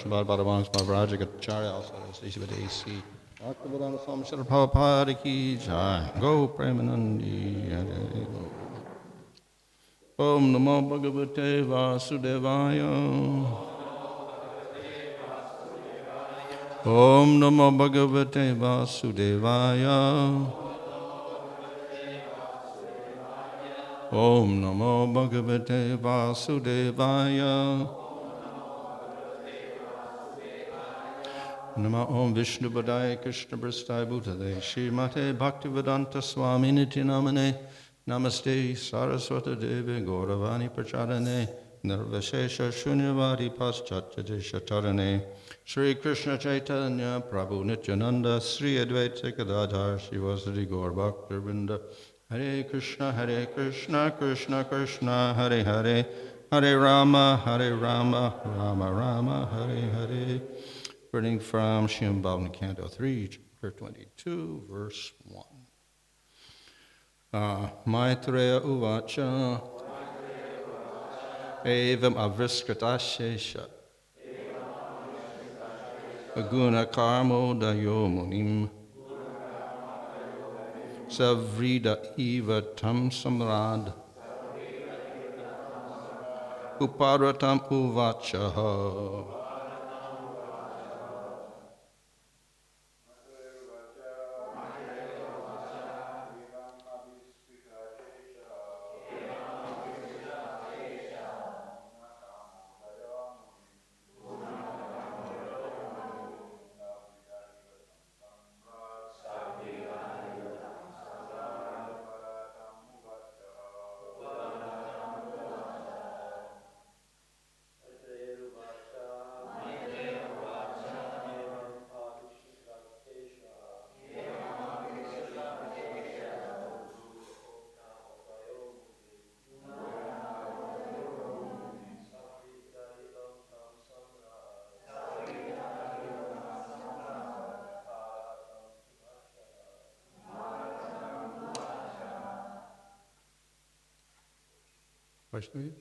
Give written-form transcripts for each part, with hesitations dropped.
Srimad Bhagavatam Smarajagacharya also Srisivadesi Bhaktivinoda Swami Srila Prabhupada Ki Jai Go Premanandi Hare Om Namo Bhagavate Vasudevaya Om Namo Bhagavate Vasudevaya Om Namo Bhagavate Vasudevaya Nama Om Vishnu Padaya Krishna Prasthaya Bhutale Srimate Bhaktivedanta Swami Niti Namane Namaste Saraswata Devi Gauravani Prachadane Nirvashesha Shunyavadi Paschatya Deshatarane Sri Krishna Chaitanya Prabhu Nityananda Sri Advaita Gadadhar Shivasari Gaur Bhaktivinoda Hare Krishna Krishna Krishna Hare Hare Hare Rama Rama Rama Hare Hare. Reading from Srimad Bhagavatam, Canto 3, Chapter 22, Verse 1. Maitreya Uvacha Evam Avriskrita Shesha Aguna Karmo Dayo Munim Savrida Eva Tam Samrad Uparatam Uvacha Vaishnavi?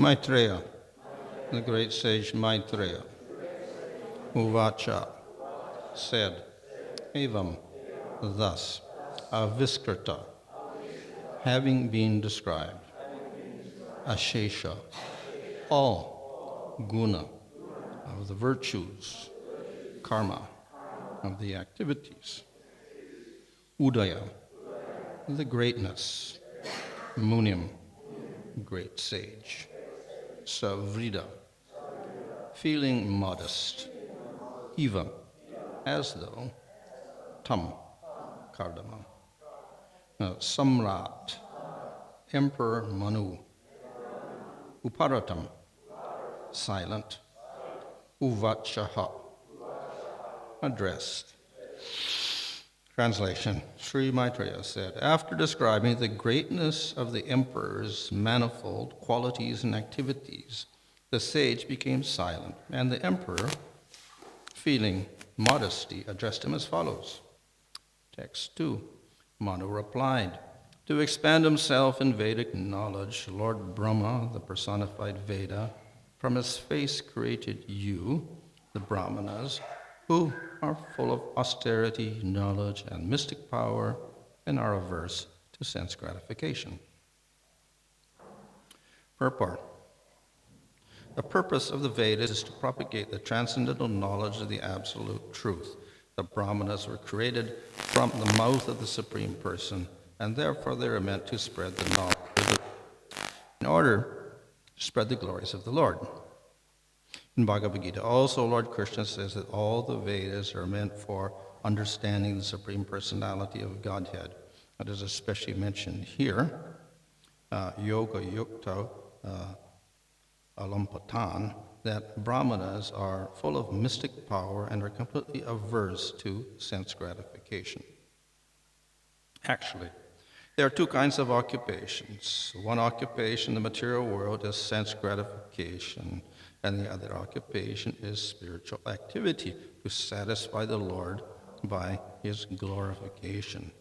Maitreya, the great sage Maitreya, Uvacha, said, Evam, thus, Aviskrita, having been described, Ashesha, all guna of the virtues, karma of the activities, Udaya, the greatness, Munim, great sage, Savrida, feeling modest, Eva, as though, Tam, Kardama, Samrat, Emperor Manu, Uparatam, silent, Uvachaha, addressed. Translation. Sri Maitreya said, after describing the greatness of the emperor's manifold qualities and activities, the sage became silent, and the emperor, feeling modesty, addressed him as follows. Text 2. Manu replied, to expand himself in Vedic knowledge, Lord Brahma, the personified Veda, from his face created you, the Brahmanas, who are full of austerity, knowledge, and mystic power, and are averse to sense gratification. Purport. The purpose of the Vedas is to propagate the transcendental knowledge of the absolute truth. The Brahmanas were created from the mouth of the Supreme Person, and therefore they are meant to spread the knowledge in order to spread the glories of the Lord. In Bhagavad Gita, also Lord Krishna says that all the Vedas are meant for understanding the Supreme Personality of Godhead. That is especially mentioned here, Yoga Yukta Alampatan, that Brahmanas are full of mystic power and are completely averse to sense gratification. Actually, there are two kinds of occupations. One occupation in the material world is sense gratification, and the other occupation is spiritual activity to satisfy the Lord by his glorification.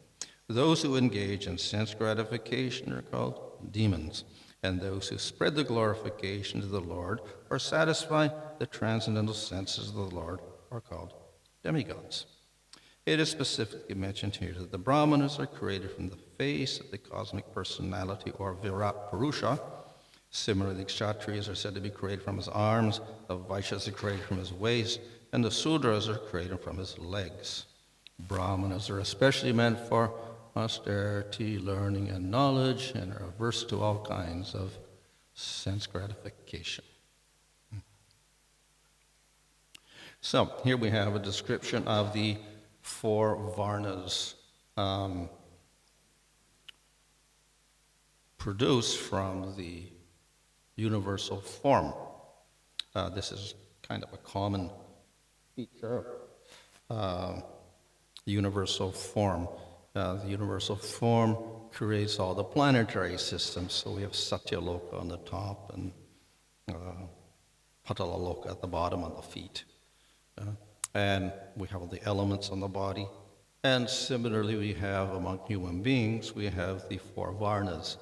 Those who engage in sense gratification are called demons, and those who spread the glorification to the Lord or satisfy the transcendental senses of the Lord are called demigods. It is specifically mentioned here that the Brahmanas are created from the face of the cosmic personality, or Virat Purusha. Similarly, the Kshatriyas are said to be created from his arms, the Vaishyas are created from his waist, and the Sudras are created from his legs. Brahmanas are especially meant for austerity, learning, and knowledge, and are averse to all kinds of sense gratification. So, here we have a description of the four Varnas produced from the universal form. This is kind of a common feature of the universal form. The universal form creates all the planetary systems. So we have Satyaloka on the top and Patalaloka at the bottom on the feet. And we have all the elements on the body. And similarly, we have among human beings, we have the four Varnas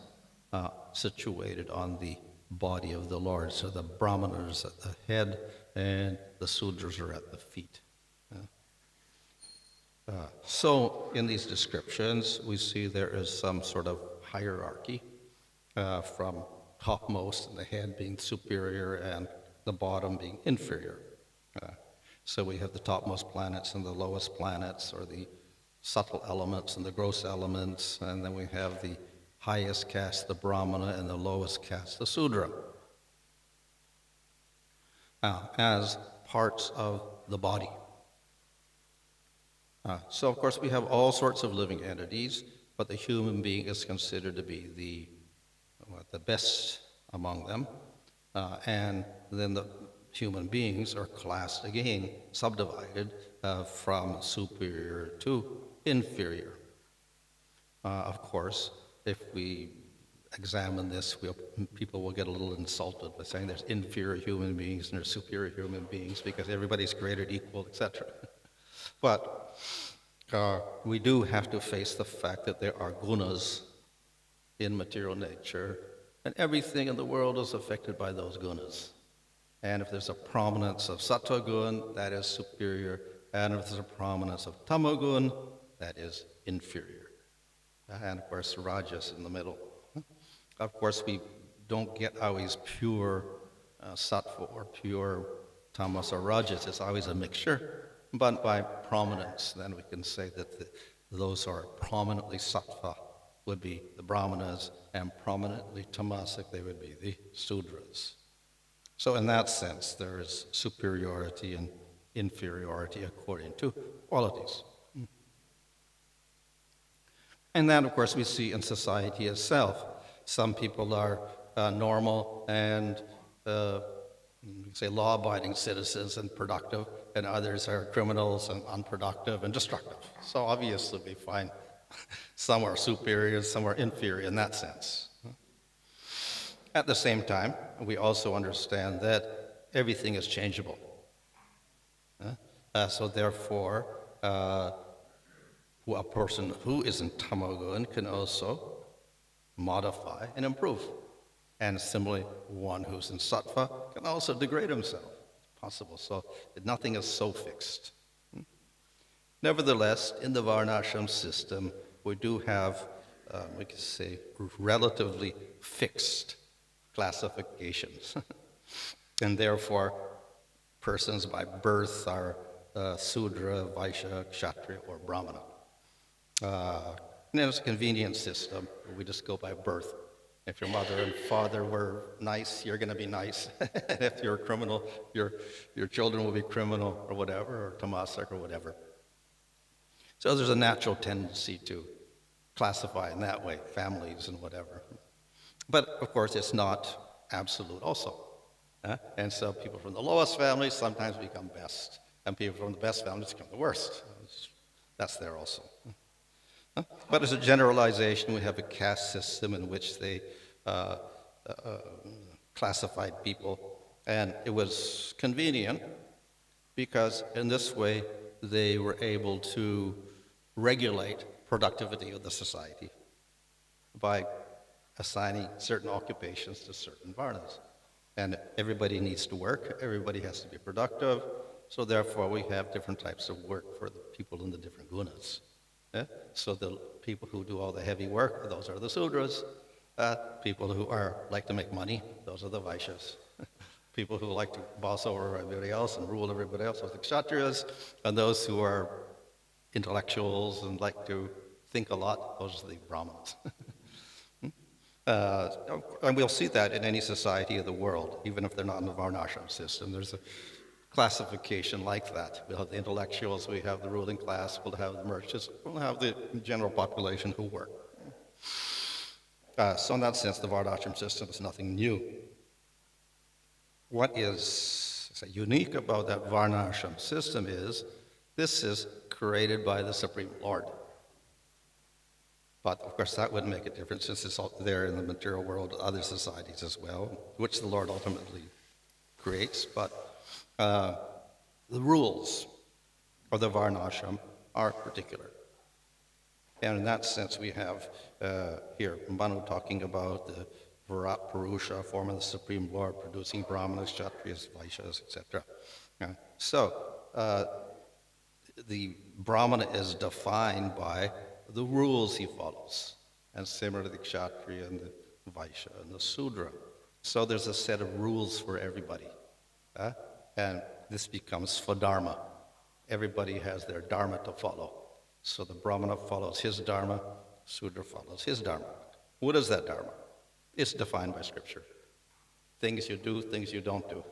situated on the body of the Lord. So the Brahmanas at the head and the Sudras are at the feet. So in these descriptions, we see there is some sort of hierarchy from topmost and the head being superior and the bottom being inferior. So we have the topmost planets and the lowest planets, or the subtle elements and the gross elements, and then we have the highest caste, the Brahmana, and the lowest caste, the Sudra, as parts of the body. So, of course, we have all sorts of living entities, but the human being is considered to be the best among them. And then the human beings are classed again, subdivided from superior to inferior. Of course, if we examine this, people will get a little insulted by saying there's inferior human beings and there's superior human beings because everybody's created equal, etc. But we do have to face the fact that there are gunas in material nature And everything in the world is affected by those gunas. And if there's a prominence of sattva gun, that is superior. And if there's a prominence of tamagun, that is inferior. And of course, rajas in the middle. Of course, we don't get always pure sattva or pure tamas or rajas. It's always a mixture. But by prominence, then we can say that those who are prominently sattva would be the brahmanas, and prominently tamasic, they would be the sudras. So in that sense, there is superiority and inferiority according to qualities. And that, of course, we see in society itself. Some people are normal and, say, law-abiding citizens and productive, and others are criminals and unproductive and destructive. So obviously we find some are superior, some are inferior in that sense. At the same time, we also understand that everything is changeable. So therefore, a person who is in tamagun can also modify and improve. And similarly, one who's in sattva can also degrade himself. It's possible. So nothing is so fixed. Nevertheless, in the varnashram system, we do have, we could say, relatively fixed classifications. And therefore, persons by birth are Sudra, Vaishya, Kshatriya, or Brahmana. And it's a convenient system. We just go by birth. If your mother and father were nice, you're going to be nice. And if you're a criminal, your children will be criminal or whatever, or tamasic or whatever. So there's a natural tendency to classify in that way, families and whatever. But of course, it's not absolute also. And so people from the lowest families sometimes become best, and people from the best families become the worst. That's there also. But as a generalization, we have a caste system in which they classified people, and it was convenient because in this way they were able to regulate productivity of the society by assigning certain occupations to certain varnas. And everybody needs to work, everybody has to be productive, so therefore we have different types of work for the people in the different gunas. So the people who do all the heavy work, those are the sudras. People who like to make money, those are the vaishyas. People who like to boss over everybody else and rule everybody else, those are the kshatriyas. And those who are intellectuals and like to think a lot, those are the brahmanas. And we'll see that in any society of the world, even if they're not in the varnashram system. There's a classification like that. We'll have the intellectuals, we have the ruling class, we'll have the merchants, we'll have the general population who work. So in that sense, the varnashram system is nothing new. What is unique about that varnashram system is this is created by the Supreme Lord. But of course that wouldn't make a difference since it's all there in the material world, other societies as well, which the Lord ultimately creates. But the rules of the varnashram are particular. And in that sense we have here Bhanu talking about the Virat Purusha, form of the Supreme Lord, producing brahmanas, kshatriyas, vaishyas, etc. So the brahmana is defined by the rules he follows, and similar to the kshatriya and the vaishya and the sudra. So there's a set of rules for everybody. And this becomes svadharma. Everybody has their dharma to follow. So the brahmana follows his dharma, sudra follows his dharma. What is that dharma? It's defined by scripture. Things you do, things you don't do.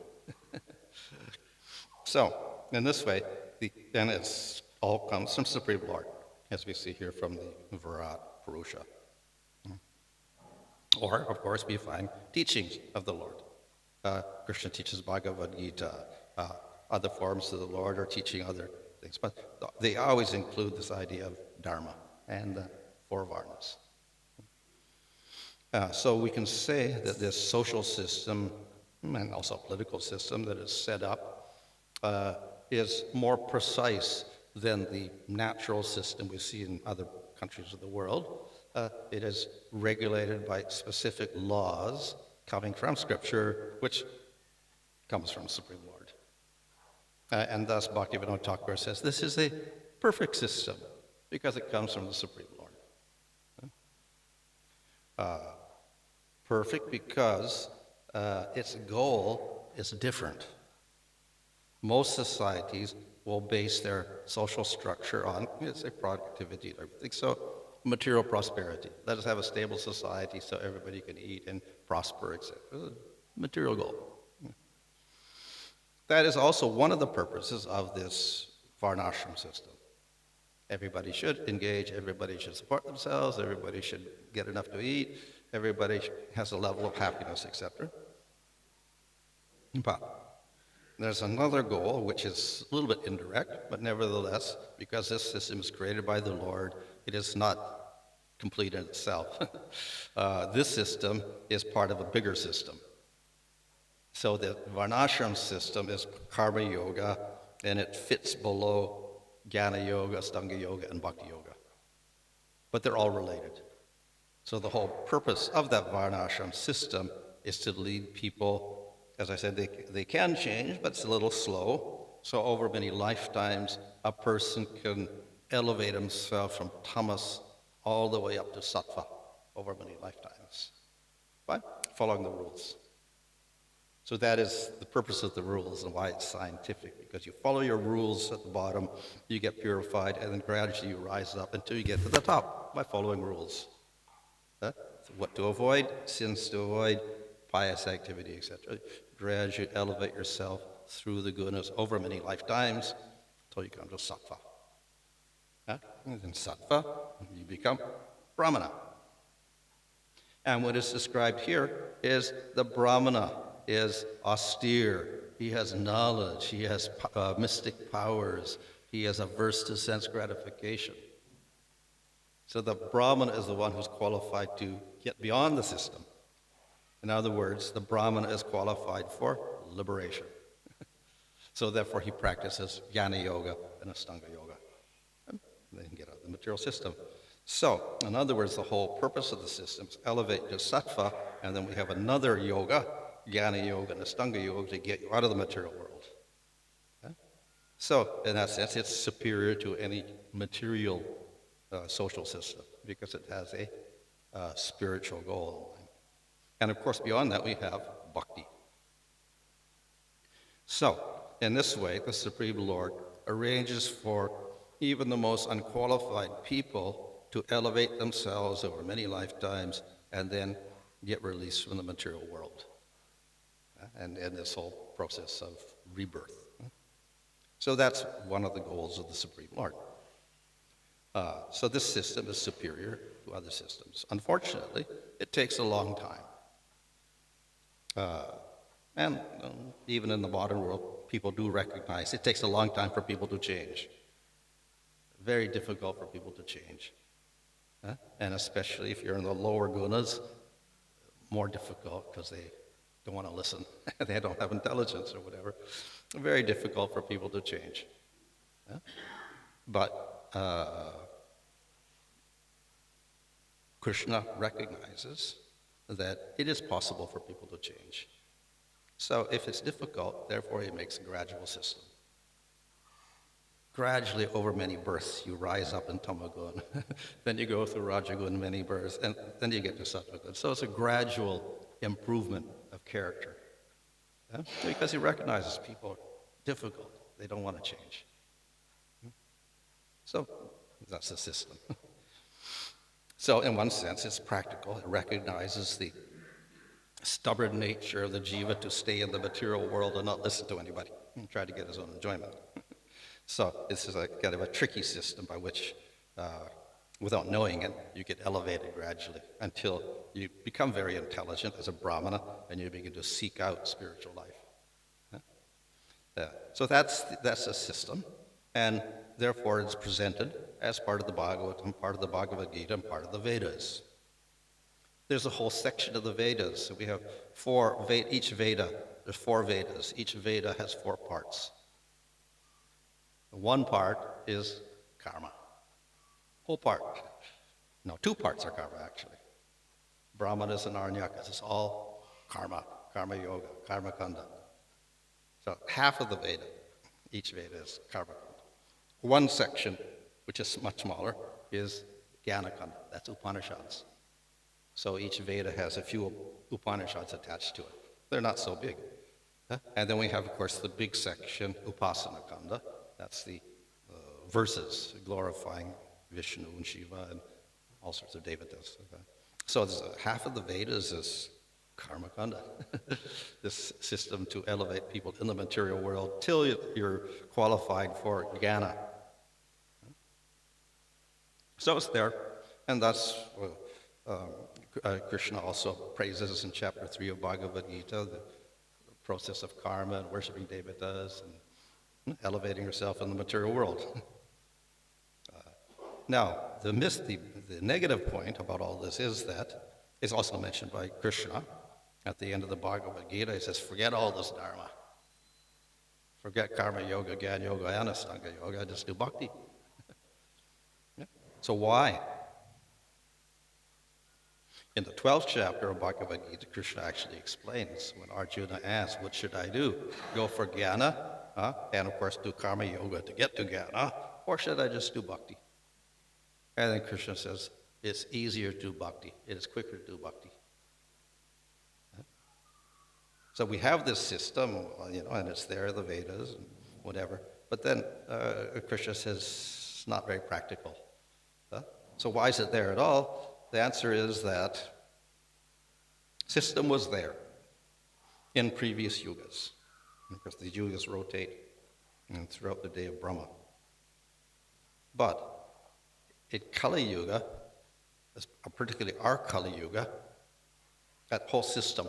So, in this way, and it all comes from Supreme Lord, as we see here from the Virat Purusha. Or, of course, we find teachings of the Lord. Krishna teaches Bhagavad Gita. Other forms of the Lord are teaching other things. But they always include this idea of dharma and the four varnas. So we can say that this social system, and also political system that is set up, is more precise than the natural system we see in other countries of the world, It is regulated by specific laws coming from Scripture, which comes from the Supreme Lord. And thus Bhaktivinoda Thakur says this is a perfect system because it comes from the Supreme Lord. Perfect because its goal is different. Most societies will base their social structure on, let's say, productivity and everything. So material prosperity. Let us have a stable society so everybody can eat and prosper, etc. Material goal. That is also one of the purposes of this varnashram system. Everybody should engage, everybody should support themselves, everybody should get enough to eat, everybody has a level of happiness, etc. But there's another goal, which is a little bit indirect, but nevertheless, because this system is created by the Lord, it is not complete in itself. This system is part of a bigger system. So the varnashram system is karma yoga, and it fits below jnana yoga, astanga yoga, and bhakti yoga. But they're all related. So the whole purpose of that varnashram system is to lead people, as I said, they can change, but it's a little slow. So over many lifetimes, a person can elevate himself from tamas all the way up to sattva over many lifetimes by following the rules. So that is the purpose of the rules and why it's scientific, because you follow your rules at the bottom, you get purified, and then gradually you rise up until you get to the top by following rules. So what to avoid, sins to avoid, pious activity, etc. Gradually elevate yourself through the gunas over many lifetimes until you come to sattva. And in sattva, you become brahmana. And what is described here is the brahmana is austere, he has knowledge, he has mystic powers, he is averse to sense gratification. So the Brahmana is the one who's qualified to get beyond the system. In other words, the Brahmana is qualified for liberation. So therefore he practices jnana yoga and astanga yoga. And they can get out of the material system. So, in other words, the whole purpose of the system is elevate to sattva, and then we have another yoga, jnana yoga and astanga yoga, to get you out of the material world. Okay? So, in that sense, it's superior to any material social system because it has a spiritual goal in mind. And of course, beyond that, we have bhakti. So, in this way, the Supreme Lord arranges for even the most unqualified people to elevate themselves over many lifetimes and then get released from the material world. And this whole process of rebirth. So that's one of the goals of the Supreme Lord. So this system is superior to other systems. Unfortunately, it takes a long time. And even in the modern world, people do recognize it takes a long time for people to change. Very difficult for people to change. And especially if you're in the lower gunas, more difficult because they don't want to listen. They don't have intelligence or whatever. Very difficult for people to change. But Krishna recognizes that it is possible for people to change. So if it's difficult, therefore he makes a gradual system. Gradually, over many births, you rise up in tamagun. Then you go through rajagun, many births, and then you get to sattvagun. So it's a gradual improvement of character. Because he recognizes people are difficult. They don't want to change. So that's the system. So in one sense, it's practical. It recognizes the stubborn nature of the jiva to stay in the material world and not listen to anybody and try to get his own enjoyment. So this is a kind of a tricky system by which, without knowing it, you get elevated gradually until you become very intelligent as a brahmana and you begin to seek out spiritual life. So that's a system, and therefore it's presented as part of the Bhagavatam, part of the Bhagavad Gita, and part of the Vedas. There's a whole section of the Vedas. So we have each Veda, there's 4 Vedas. Each Veda has 4 parts. One part is karma, whole part. No, two parts are karma, actually. Brahmanas and Aranyakas. It's all karma, karma yoga, karma kanda. So half of the Veda, each Veda is karma kanda. One section, which is much smaller, is jnana kanda. That's Upanishads. So each Veda has a few Upanishads attached to it. They're not so big. And then we have, of course, the big section, Upasana Kanda. That's the verses glorifying Vishnu and Shiva and all sorts of devatas. So half of the Vedas is Karma Kanda, this system to elevate people in the material world till you're qualified for jnana. So it's there, and that's Krishna also praises in chapter 3 of Bhagavad Gita, the process of karma and worshipping devatas and elevating yourself in the material world. Now, the negative point about all this is that it's also mentioned by Krishna at the end of the Bhagavad Gita. He says, forget all this dharma. Forget karma yoga, jnana yoga, and astanga yoga, just do bhakti. Yeah. So why? In the 12th chapter of Bhagavad Gita, Krishna actually explains when Arjuna asks, what should I do? Go for jnana, and of course do karma yoga to get to jnana, or should I just do bhakti? And then Krishna says, it's easier to do bhakti. It is quicker to do bhakti. So we have this system, and it's there, the Vedas and whatever. But then Krishna says it's not very practical. So why is it there at all? The answer is that system was there in previous yugas, because the yugas rotate throughout the day of Brahma. But in Kali Yuga, particularly our Kali Yuga, that whole system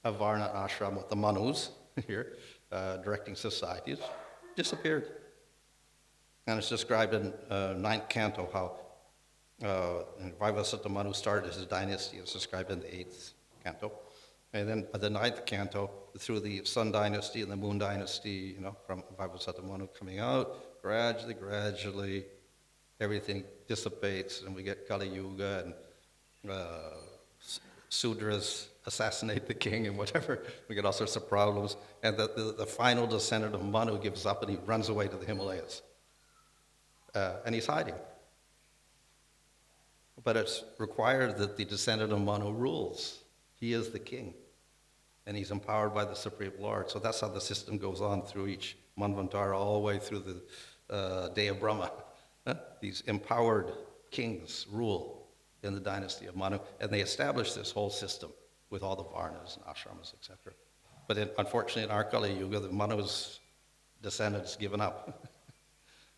of Varna ashram with the Manus here, directing societies, disappeared. And it's described in 9th canto how Vaivasata Manu started his dynasty. It's described in the 8th canto. And then the 9th canto, through the Sun dynasty and the Moon dynasty, from Vaivasata Manu coming out, gradually, everything dissipates, and we get Kali Yuga, and Sudras assassinate the king and whatever. We get all sorts of problems. And the final descendant of Manu gives up, and he runs away to the Himalayas. And he's hiding. But it's required that the descendant of Manu rules. He is the king. And he's empowered by the Supreme Lord. So that's how the system goes on through each Manvantara, all the way through the day of Brahma. These empowered kings rule in the dynasty of Manu, and they establish this whole system with all the Varnas and ashramas, etc. But unfortunately, in our Kali Yuga, the Manu's descendants given up.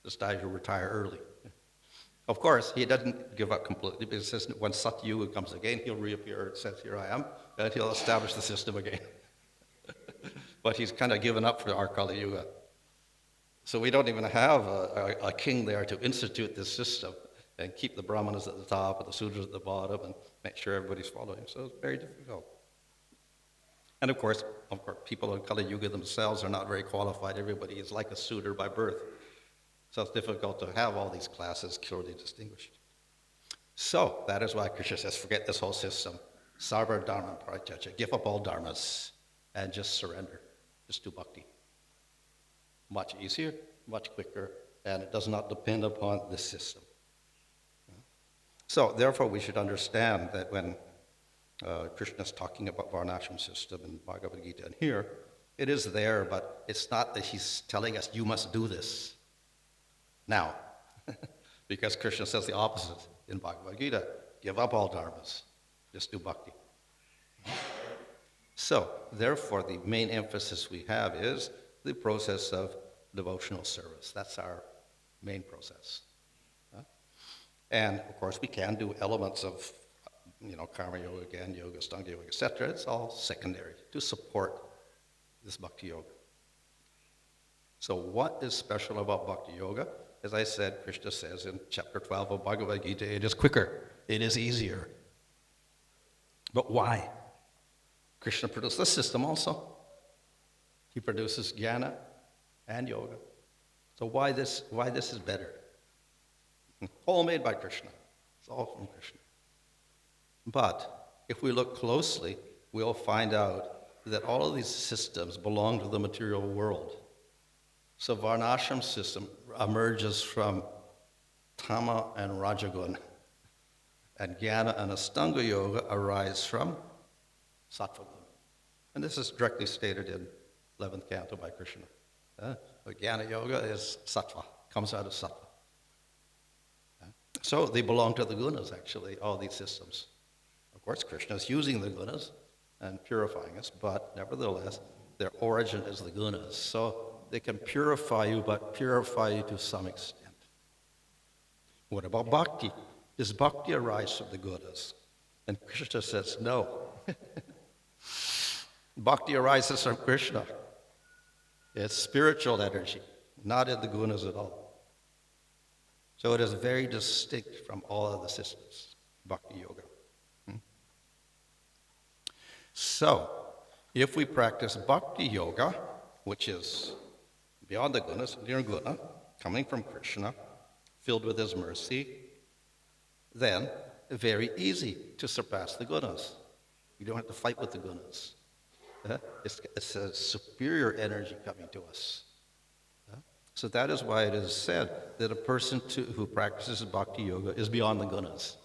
This guy who retire early. Of course, he doesn't give up completely, because it says when Satyuga comes again, he'll reappear and says, here I am, and he'll establish the system again. But he's kind of given up for our Kali Yuga. So we don't even have a king there to institute this system and keep the Brahmanas at the top and the Sudras at the bottom and make sure everybody's following. So it's very difficult. And of course, people in Kali Yuga themselves are not very qualified. Everybody is like a Sudra by birth. So it's difficult to have all these classes clearly distinguished. So that is why Krishna says, forget this whole system. Sarva dharma parityajya. Give up all dharmas and just surrender. Just do bhakti. Much easier, much quicker, and it does not depend upon this system. So therefore we should understand that when Krishna is talking about Varnashram system in Bhagavad Gita and here, it is there, but it's not that he's telling us you must do this now. Because Krishna says the opposite in Bhagavad Gita. Give up all dharmas. Just do bhakti. So, therefore, the main emphasis we have is the process of devotional service. That's our main process. And, of course, we can do elements of, karma yoga, jnana yoga, astanga yoga, etc. It's all secondary to support this bhakti yoga. So what is special about bhakti yoga? As I said, Krishna says in chapter 12 of Bhagavad Gita, it is quicker, it is easier. But why? Krishna produced the system also. He produces jnana and yoga. So why this is better? All made by Krishna. It's all from Krishna. But if we look closely, we'll find out that all of these systems belong to the material world. So Varnashram system emerges from Tama and Rajagun, and Jnana and Astanga Yoga arise from Sattva Guna. And this is directly stated in 11th canto by Krishna. Jnana Yoga is Sattva, comes out of Sattva. So they belong to the gunas, actually, all these systems. Of course, Krishna is using the gunas and purifying us, but nevertheless, their origin is the gunas. So they can purify you, but purify you to some extent. What about bhakti? Does bhakti arise from the gunas? And Krishna says no. Bhakti arises from Krishna. It's spiritual energy, not in the gunas at all. So it is very distinct from all other systems, bhakti yoga. So, if we practice bhakti yoga, which is beyond the gunas, nirguna, coming from Krishna, filled with his mercy, then very easy to surpass the gunas. You don't have to fight with the gunas. It's a superior energy coming to us. So that is why it is said that a person who practices bhakti yoga is beyond the gunas.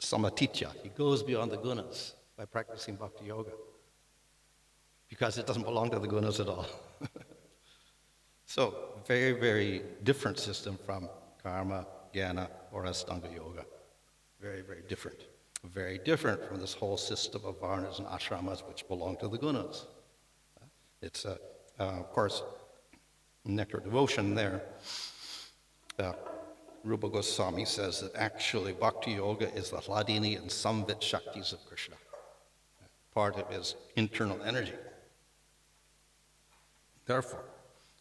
Samatitya, he goes beyond the gunas by practicing bhakti yoga, because it doesn't belong to the gunas at all. So, very, very different system from karma, jnana, or Astanga yoga. Very, very different. Very different from this whole system of varnas and ashramas which belong to the gunas. It's, of course, nectar devotion there. Rupa Goswami says that actually bhakti yoga is the hladini and samvit shaktis of Krishna, part of his internal energy. Therefore,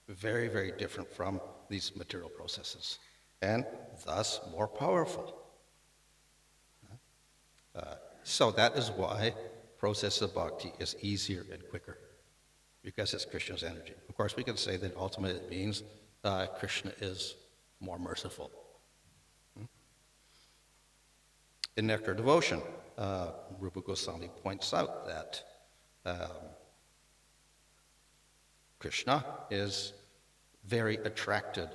very, very different from these material processes, and thus more powerful. So that is why process of bhakti is easier and quicker, because it's Krishna's energy. Of course, we can say that ultimately it means Krishna is more merciful. In Nectar Devotion, Rupa Goswami points out that Krishna is very attracted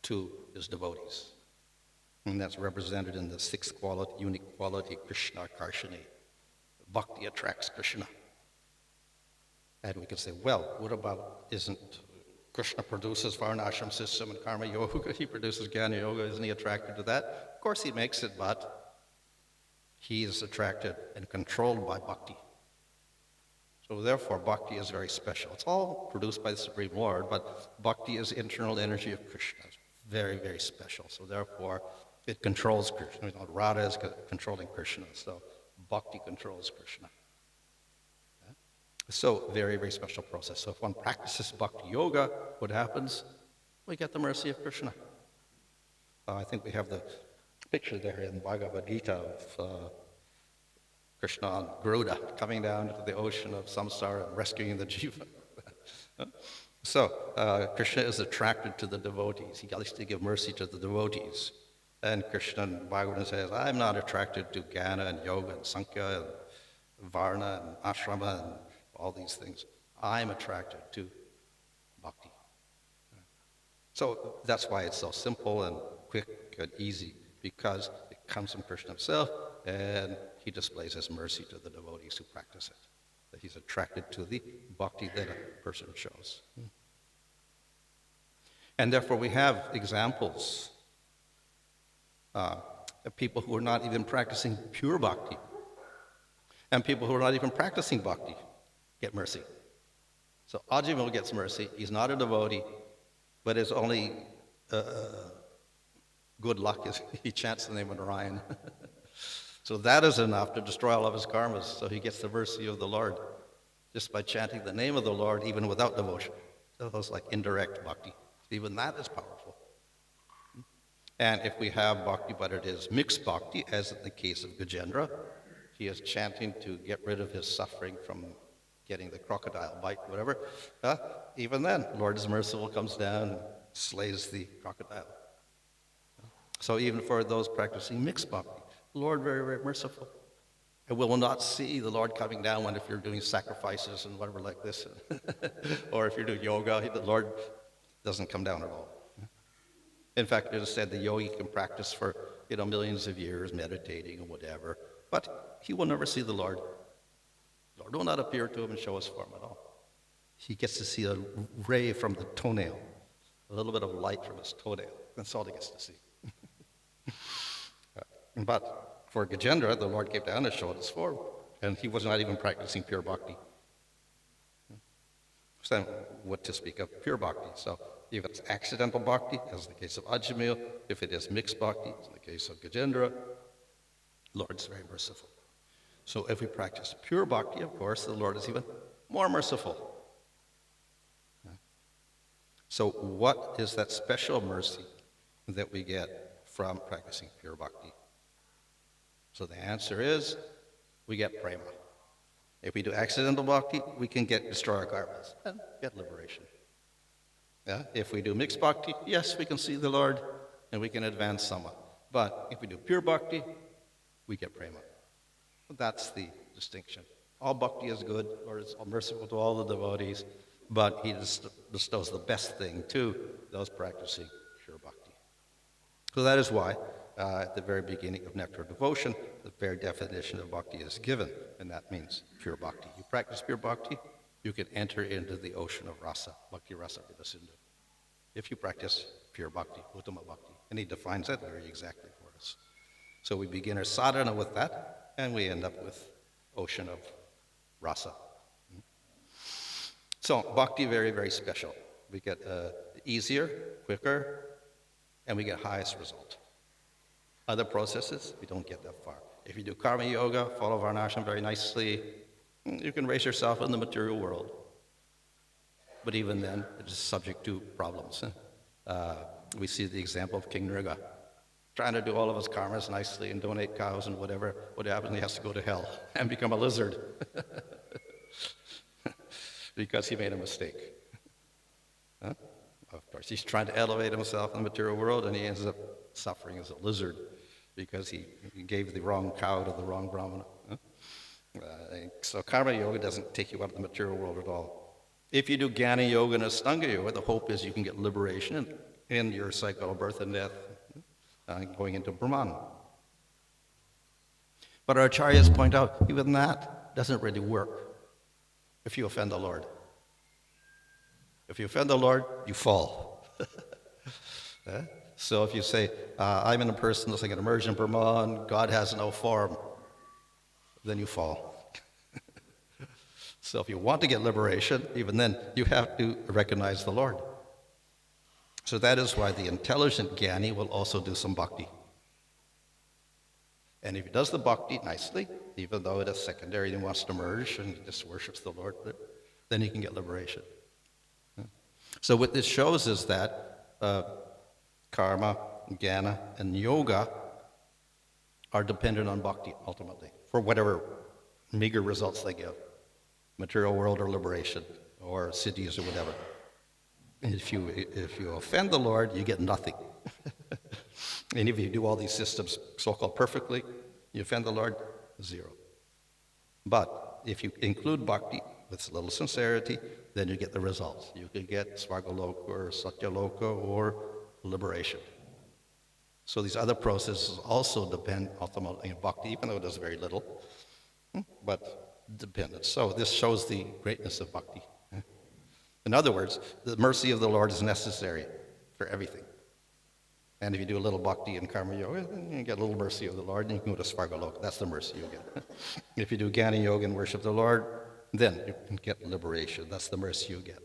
to his devotees. And that's represented in the sixth quality, unique quality, Krishna Karshani. Bhakti attracts Krishna. And we could say, well, what about, isn't Krishna produces Varnashram system and Karma Yoga, he produces Jnana Yoga, isn't he attracted to that? Of course he makes it, but he is attracted and controlled by bhakti. So therefore, bhakti is very special. It's all produced by the Supreme Lord, but bhakti is the internal energy of Krishna. It's very, very special. So therefore, it controls Krishna. You know, Radha is controlling Krishna, so bhakti controls Krishna. So very, very special process. So if one practices bhakti yoga, what happens? We get the mercy of Krishna. I think we have the picture there in Bhagavad Gita of Krishna on Garuda coming down into the ocean of samsara and rescuing the jiva. So Krishna is attracted to the devotees. He likes to give mercy to the devotees. And Krishna in Bhagavatam says, I'm not attracted to Jnana and Yoga and Sankhya and Varna and Ashrama and all these things. I'm attracted to bhakti. So that's why it's so simple and quick and easy, because it comes from Krishna himself, and he displays his mercy to the devotees who practice it. That he's attracted to the bhakti that a person shows. And therefore we have examples of people who are not even practicing pure bhakti, and people who are not even practicing bhakti get mercy. So Ajimil gets mercy. He's not a devotee, but his only good luck is he chants the name of Narayan. So that is enough to destroy all of his karmas. So he gets the mercy of the Lord just by chanting the name of the Lord, even without devotion. So it's like indirect bhakti. Even that is powerful. And if we have bhakti, but it is mixed bhakti, as in the case of Gajendra, he is chanting to get rid of his suffering from getting the crocodile bite, whatever. Even then, Lord is merciful, comes down and slays the crocodile. So even for those practicing mixed bhakti, the Lord very, very merciful. And we will not see the Lord coming down when if you're doing sacrifices and whatever like this, or if you're doing yoga, the Lord doesn't come down at all. In fact, it is said the yogi can practice for millions of years, meditating and whatever, but he will never see the Lord. The Lord will not appear to him and show his form at all. He gets to see a ray from the toenail, a little bit of light from his toenail. That's all he gets to see. But for Gajendra, the Lord came down and showed his form, and he was not even practicing pure bhakti. So what to speak of pure bhakti? So if it's accidental bhakti, as in the case of Ajamil, if it is mixed bhakti, as in the case of Gajendra, the Lord is very merciful. So if we practice pure bhakti, of course, the Lord is even more merciful. So what is that special mercy that we get from practicing pure bhakti? So the answer is, we get prema. If we do accidental bhakti, we can destroy our karmas and get liberation. Yeah? If we do mixed bhakti, yes, we can see the Lord and we can advance somewhat. But if we do pure bhakti, we get prema. That's the distinction. All bhakti is good, Lord is merciful to all the devotees, but he bestows the best thing to those practicing pure bhakti. So that is why at the very beginning of Nectar of Devotion, the very definition of bhakti is given, and that means pure bhakti. You practice pure bhakti, you can enter into the ocean of rasa, bhakti rasa vidasindhu. If you practice pure bhakti, uttama bhakti, and he defines that very exactly for us. So we begin our sadhana with that, and we end up with ocean of rasa. So bhakti, very, very special. We get easier, quicker, and we get highest result. Other processes, we don't get that far. If you do karma yoga, follow varnashram very nicely, you can raise yourself in the material world. But even then, it is subject to problems. We see the example of King Nriga, trying to do all of his karmas nicely and donate cows and whatever. What happens? He has to go to hell and become a lizard because he made a mistake. Of course, he's trying to elevate himself in the material world, and he ends up suffering as a lizard because he gave the wrong cow to the wrong brahmana. So karma yoga doesn't take you out of the material world at all. If you do jnana yoga and astanga yoga, the hope is you can get liberation in your cycle of birth and death, going into Brahman. But our acharyas point out, even that doesn't really work if you offend the Lord. If you offend the Lord, you fall. So if you say, I'm in a person that's like an emergent Brahman, God has no form, then you fall. So if you want to get liberation, even then, you have to recognize the Lord. So that is why the intelligent jnani will also do some bhakti. And if he does the bhakti nicely, even though it is secondary and he wants to merge and he just worships the Lord, then he can get liberation. So what this shows is that karma, jnana, and yoga are dependent on bhakti ultimately for whatever meager results they give, material world or liberation or siddhis or whatever. And if you offend the Lord, you get nothing. And if you do all these systems so-called perfectly, you offend the Lord, zero. But if you include bhakti with a little sincerity, then you get the results. You can get Svargaloka or Satyaloka or liberation. So these other processes also depend ultimately on bhakti, even though it does very little, but dependent. So this shows the greatness of bhakti. In other words, the mercy of the Lord is necessary for everything. And if you do a little bhakti and karma yoga, then you get a little mercy of the Lord, and you can go to Svargaloka. That's the mercy you get. If you do jnana yoga and worship the Lord, then you can get liberation. That's the mercy you get.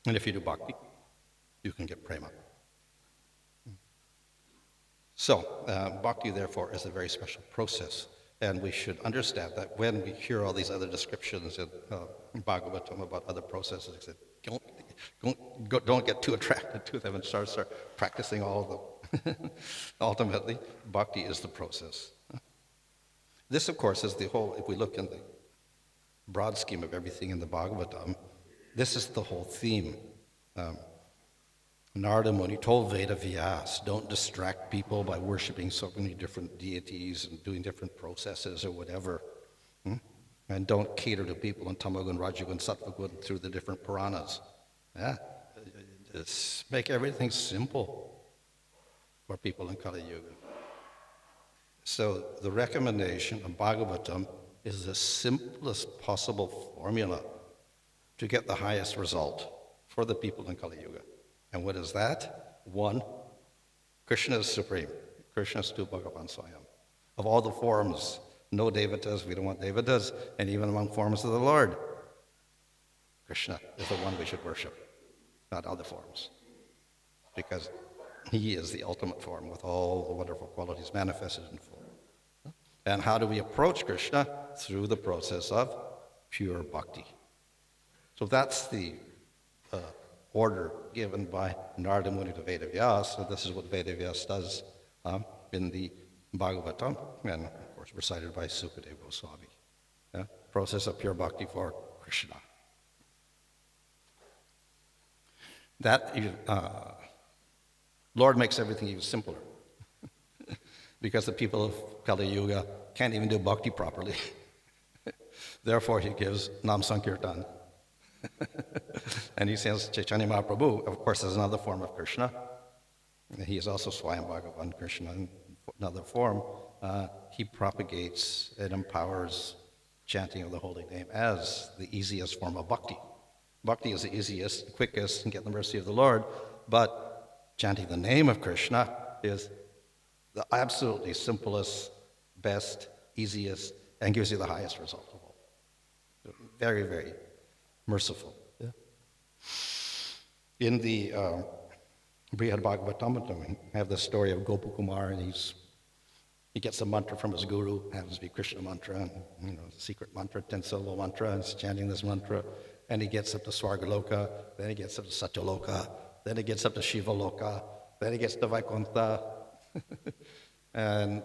And if you do bhakti, you can get prema. So, bhakti, therefore, is a very special process. And we should understand that when we hear all these other descriptions in Bhagavatam about other processes, don't get too attracted to them and start practicing all of them. Ultimately, bhakti is the process. This, of course, is the whole, if we look in the broad scheme of everything in the Bhagavatam, this is the whole theme. Narada Muni told Vedavyas, don't distract people by worshiping so many different deities and doing different processes or whatever. And don't cater to people in Tamagun, Rajagun, Sattvagun through the different Puranas. Yeah? Just make everything simple for people in Kali Yuga. So the recommendation of Bhagavatam is the simplest possible formula to get the highest result for the people in Kali Yuga. And what is that? One, Krishna is supreme. Krishna is tu Bhagavan Swayam. Of all the forms, no devatas, we don't want devatas, and even among forms of the Lord, Krishna is the one we should worship, not other forms. Because he is the ultimate form with all the wonderful qualities manifested in full. And how do we approach Krishna? Through the process of pure bhakti. So that's the order given by Narada Muni to Vedavyas. So this is what Vedavyas does in the Bhagavatam, and of course recited by Sukadeva Goswami. Process of pure bhakti for Krishna. That Lord makes everything even simpler. Because the people of Kali Yuga can't even do bhakti properly. Therefore he gives Nam Sankirtan. And he says Chaitanya Mahaprabhu, of course, is another form of Krishna. He is also Swayam Bhagavan Krishna in another form. He propagates and empowers chanting of the holy name as the easiest form of bhakti. Bhakti is the easiest, quickest, and get the mercy of the Lord, but chanting the name of Krishna is the absolutely simplest, best, easiest, and gives you the highest result of all. Very, very merciful. Yeah. In the Brihad Bhagavatam, we have the story of Gopakumar, and he gets a mantra from his guru, happens to be Krishna mantra, and the secret mantra, 10-syllable mantra, and he's chanting this mantra, and he gets up to Swargaloka, then he gets up to Satyaloka, then he gets up to Shivaloka, then he gets to Vaikuntha, and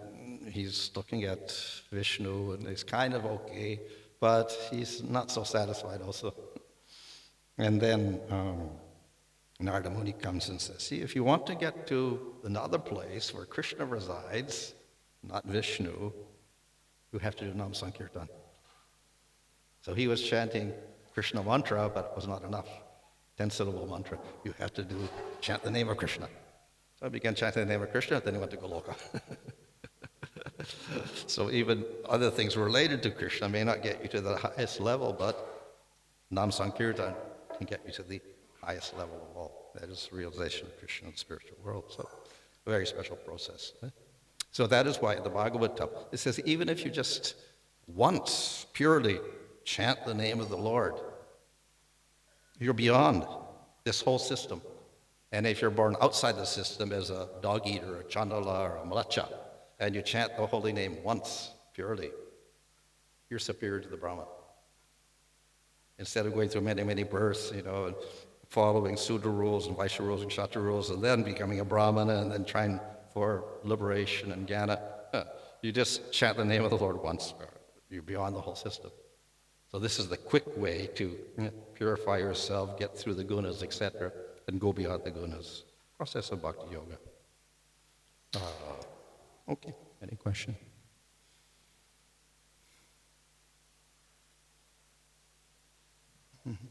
he's looking at Vishnu, and he's kind of okay, but he's not so satisfied also. And then Narada Muni comes and says, see, if you want to get to another place where Krishna resides, not Vishnu, you have to do Nam Sankirtan. So he was chanting Krishna mantra, but it was not enough. 10-syllable mantra. You have to chant the name of Krishna. So I began chanting the name of Krishna, then he went to Goloka. So even other things related to Krishna may not get you to the highest level, but Nam Sankirtan can get you to the highest level of all. That is the realization of Krishna in the spiritual world. So a very special process. So that is why in the Bhagavatam, it says even if you just once purely chant the name of the Lord, you're beyond this whole system. And if you're born outside the system as a dog eater, a chandala, or a malacha, and you chant the holy name once purely, you're superior to the Brahman. Instead of going through many, many births, and following Sudra rules and Vaishya rules and Kshatriya rules, and then becoming a Brahmana and then trying for liberation and jnana, you just chant the name of the Lord once. You're beyond the whole system. So this is the quick way to purify yourself, get through the gunas, etc., and go beyond the gunas. Process of bhakti yoga. Okay, any question? Mm-hmm.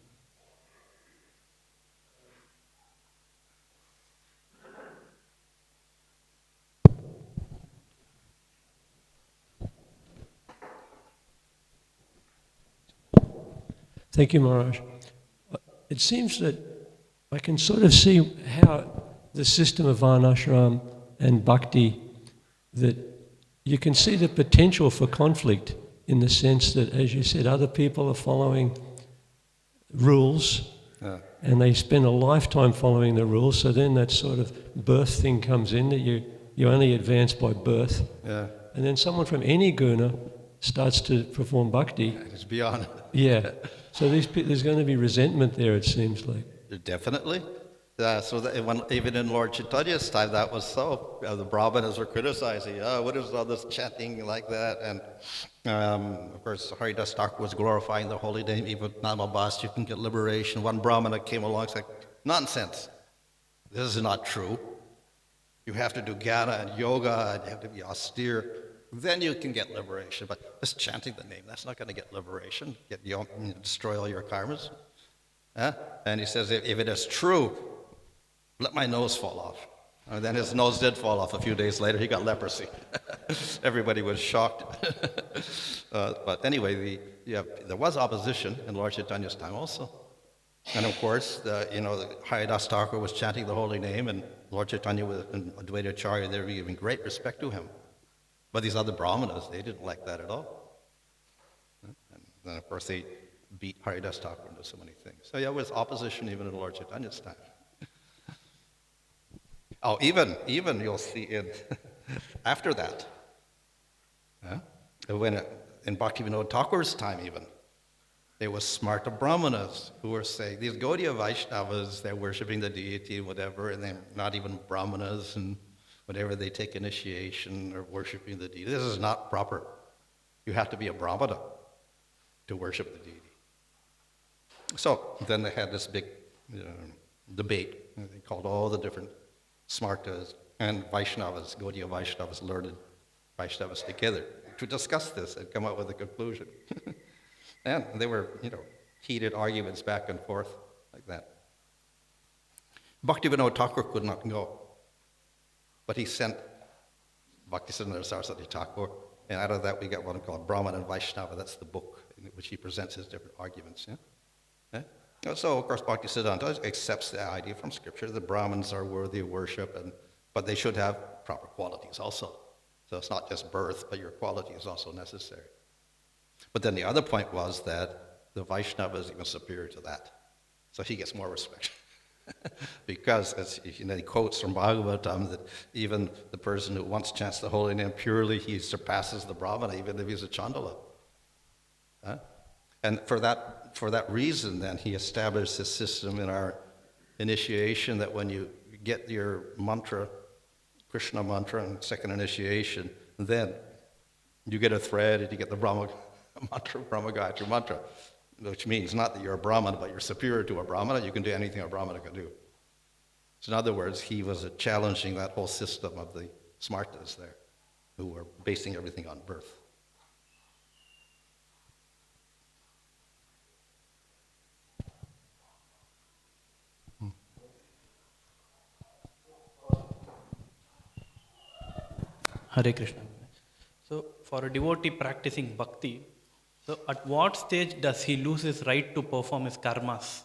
Thank you, Maharaj. It seems that I can sort of see how the system of Varnashram and Bhakti, that you can see the potential for conflict in the sense that, as you said, other people are following rules and they spend a lifetime following the rules, so then that sort of birth thing comes in, that you only advance by birth. Yeah. And then someone from any guna starts to perform Bhakti. It's beyond. Yeah. So there's going to be resentment there, it seems like. Definitely. So that even in Lord Chaitanya's time, that was so. The Brahmanas were criticizing, what is all this chanting like that? And of course, Haridas Thakur was glorifying the holy name. Even Namabas, you can get liberation. One Brahmana came along and said, nonsense. this is not true. You have to do jnana and yoga, and you have to be austere. Then you can get liberation. But just chanting the name, that's not going to get liberation. Destroy all your karmas. Huh? And he says, if it is true, let my nose fall off. And then his nose did fall off a few days later. He got leprosy. Everybody was shocked. But anyway, there was opposition in Lord Chaitanya's time also. And of course, Haridas Thakur was chanting the holy name, and Lord Chaitanya and Advaita Acharya, they were giving great respect to him. But these other brahmanas, they didn't like that at all. And then, of course, they beat Haridas Thakur into so many things. So there was opposition even in Lord Chaitanya's time. Oh, even you'll see after that, when in Bhaktivinoda Thakur's time even, there was smarta brahmanas who were saying, these Gaudiya Vaishnavas, they're worshipping the deity, whatever, and they're not even brahmanas, and whatever, they take initiation or worshipping the deity. This is not proper. You have to be a brahmana to worship the deity. So then they had this big debate. They called all the different smartas and Vaishnavas, Gaudiya Vaishnavas, learned Vaishnavas together to discuss this and come up with a conclusion. And they were, heated arguments back and forth like that. Bhaktivinoda Thakur could not go, but he sent Bhaktisiddhanta Saraswati Thakur, and out of that we got one called Brahman and Vaishnava. That's the book in which he presents his different arguments. Yeah? So, of course, Bhaktisiddhanta accepts the idea from Scripture that Brahmins are worthy of worship, but they should have proper qualities also. So it's not just birth, but your quality is also necessary. But then the other point was that the Vaishnava is even superior to that. So he gets more respect. Because, as he quotes from Bhagavatam, that even the person who once chants the holy name purely, he surpasses the Brahmana, even if he's a Chandala. And for that reason, then, he established this system in our initiation that when you get your mantra, Krishna mantra, and second initiation, then you get a thread and you get the Brahma mantra, Brahma Gayatri mantra, which means not that you're a Brahmana, but you're superior to a Brahmana. You can do anything a Brahmana can do. So in other words, he was challenging that whole system of the smartas there, who were basing everything on birth. Hare Krishna. So, for a devotee practicing bhakti, so at what stage does he lose his right to perform his karmas?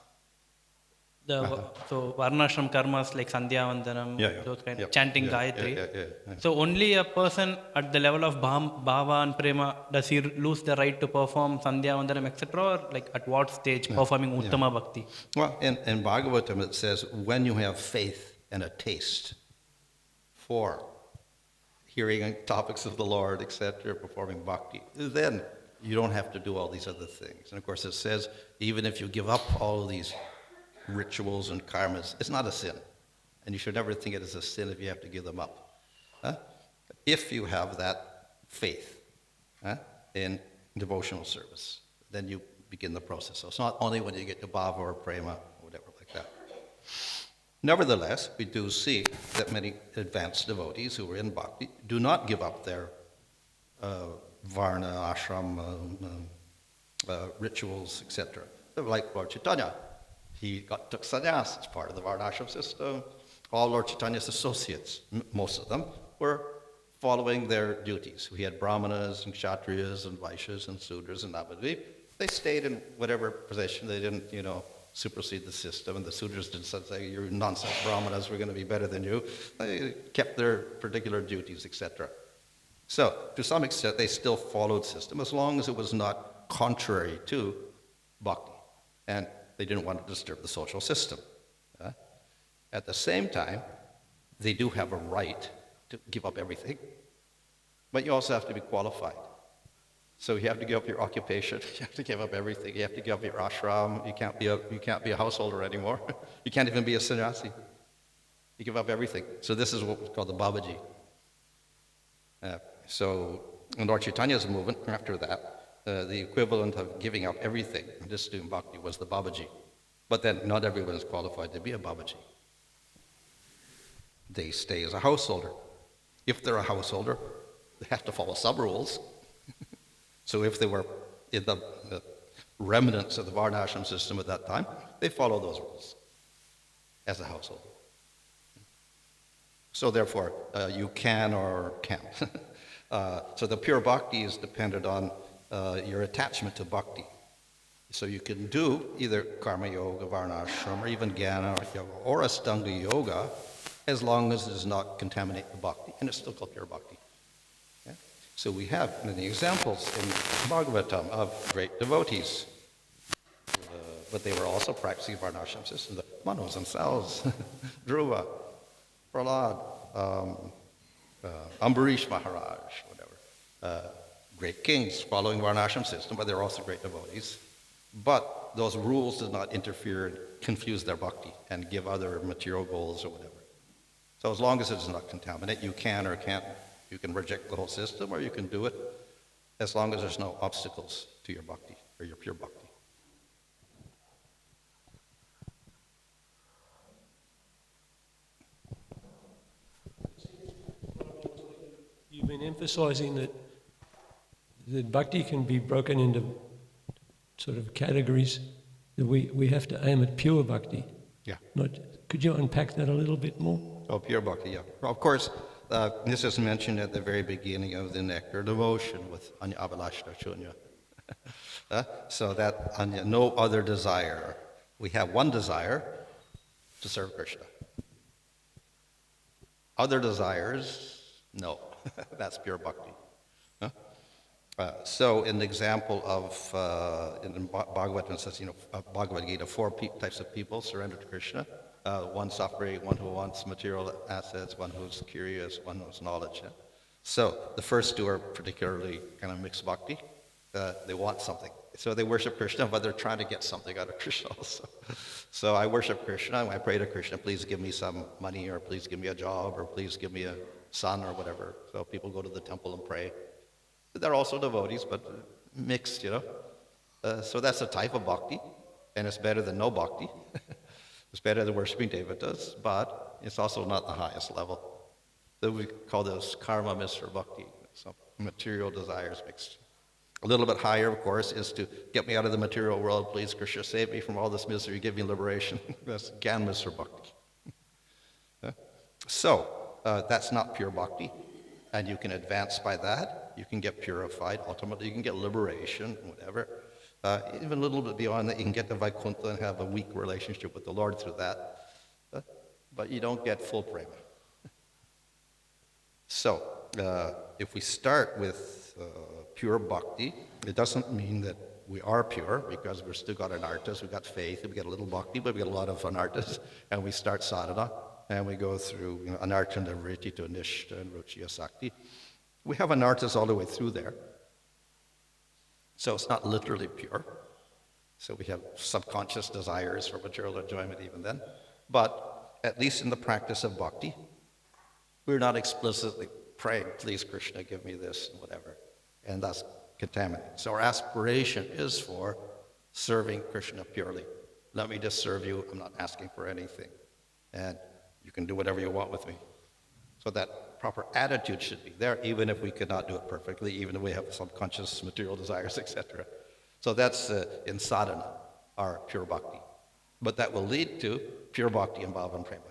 So, varnashram karmas like Sandhya Vandanam, those kind of chanting Gayatri. So, only a person at the level of Bhava and Prema, does he lose the right to perform Sandhya Vandanam, etc., or like at what stage performing Uttama Bhakti? Well, in Bhagavatam it says, when you have faith and a taste for hearing topics of the Lord, etc., performing bhakti, then you don't have to do all these other things. And of course it says, even if you give up all of these rituals and karmas, it's not a sin. And you should never think it is a sin if you have to give them up. If you have that faith in devotional service, then you begin the process. So it's not only when you get to bhava or prema or whatever like that. Nevertheless, we do see that many advanced devotees who are in bhakti do not give up their varna, ashram, rituals, etc. Like Lord Chaitanya. He took sannyas as part of the varna ashram system. All Lord Chaitanya's associates, most of them, were following their duties. We had brahmanas and kshatriyas and vaishyas and sudras and navadvip. They stayed in whatever position. They didn't, supersede the system, and the sudras didn't say, you're nonsense brahmanas, we're going to be better than you. They kept their particular duties, etc. So, to some extent, they still followed system, as long as it was not contrary to bhakti, and they didn't want to disturb the social system. At the same time, they do have a right to give up everything, but you also have to be qualified. So you have to give up your occupation. You have to give up everything. You have to give up your ashram. You can't be a householder anymore. You can't even be a sannyasi. You give up everything. So this is what was called the Babaji. So in Lord Chaitanya's movement, after that, the equivalent of giving up everything, just doing bhakti, was the Babaji. But then not everyone is qualified to be a Babaji. they stay as a householder. If they're a householder, they have to follow some rules. So if they were in the remnants of the Varnashram system at that time, they follow those rules as a householder. So therefore, you can or can't. So the pure bhakti is dependent on your attachment to bhakti. So you can do either karma yoga, varnashram, or even jnana yoga, or astanga yoga, as long as it does not contaminate the bhakti, and it's still called pure bhakti. Okay? So we have many examples in Bhagavatam of great devotees, but they were also practicing varnashram system. The Manus themselves, Dhruva, Prahlad, Ambarish Maharaj, whatever. Great kings following varnashram system, but they're also great devotees. But those rules did not interfere and confuse their bhakti and give other material goals or whatever. So as long as it does not contaminate, you can or can't, you can reject the whole system or you can do it as long as there's no obstacles to your bhakti or your pure bhakti. You've been emphasizing that bhakti can be broken into sort of categories, that we have to aim at pure bhakti. Yeah. Could you unpack that a little bit more? Oh, pure bhakti, yeah. Of course, this is mentioned at the very beginning of the nectar devotion with Anya Abhalashta Shunya. So that Anya, no other desire. We have one desire, to serve Krishna. Other desires, no. That's pure bhakti. So an example of, in Bhagavatam it says, Bhagavad Gita, 4 types of people surrender to Krishna. One suffering, one who wants material assets, one who's curious, one who's knowledge. Yeah? So the first two are particularly kind of mixed bhakti. They want something. So they worship Krishna, but they're trying to get something out of Krishna also. So I worship Krishna, and I pray to Krishna, please give me some money, or please give me a job, or please give me a son, or whatever. So people go to the temple and pray. They're also devotees, but mixed, So that's a type of bhakti, and it's better than no bhakti. It's better than worshiping devatas, but it's also not the highest level. So we call this karma misra bhakti, so material desires mixed. A little bit higher, of course, is to get me out of the material world, please, Krishna, save me from all this misery, give me liberation. That's gyan misra bhakti. So that's not pure bhakti, and you can advance by that. You can get purified. Ultimately, you can get liberation, whatever. Even a little bit beyond that, you can get to Vaikuntha and have a weak relationship with the Lord through that. But you don't get full prema. So, if we start with pure bhakti, it doesn't mean that we are pure, because we've still got anartas, we've got faith, we got a little bhakti, but we got a lot of anartas, and we start sadhana, and we go through anarta and vritti to nishta and ruchiya sakti. We have anartas all the way through there. So it's not literally pure. So we have subconscious desires for material enjoyment even then. But at least in the practice of bhakti, we're not explicitly praying, please Krishna, give me this and whatever. And that's contaminated. So our aspiration is for serving Krishna purely. Let me just serve you. I'm not asking for anything. And you can do whatever you want with me. So that proper attitude should be there, even if we could not do it perfectly, even if we have subconscious material desires, etc. So that's in sadhana, our pure bhakti. But that will lead to pure bhakti and bhava and prema.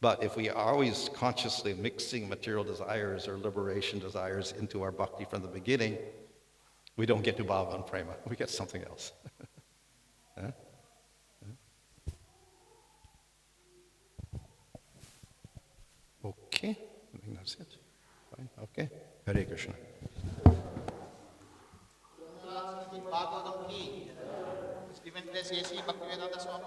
But if we are always consciously mixing material desires or liberation desires into our bhakti from the beginning, we don't get to bhava and prema. We get something else. Huh? Okay, I think that's it. Fine. Okay. Hare Krishna. Bhagavatam ki, Srimad HH Bhanu Swami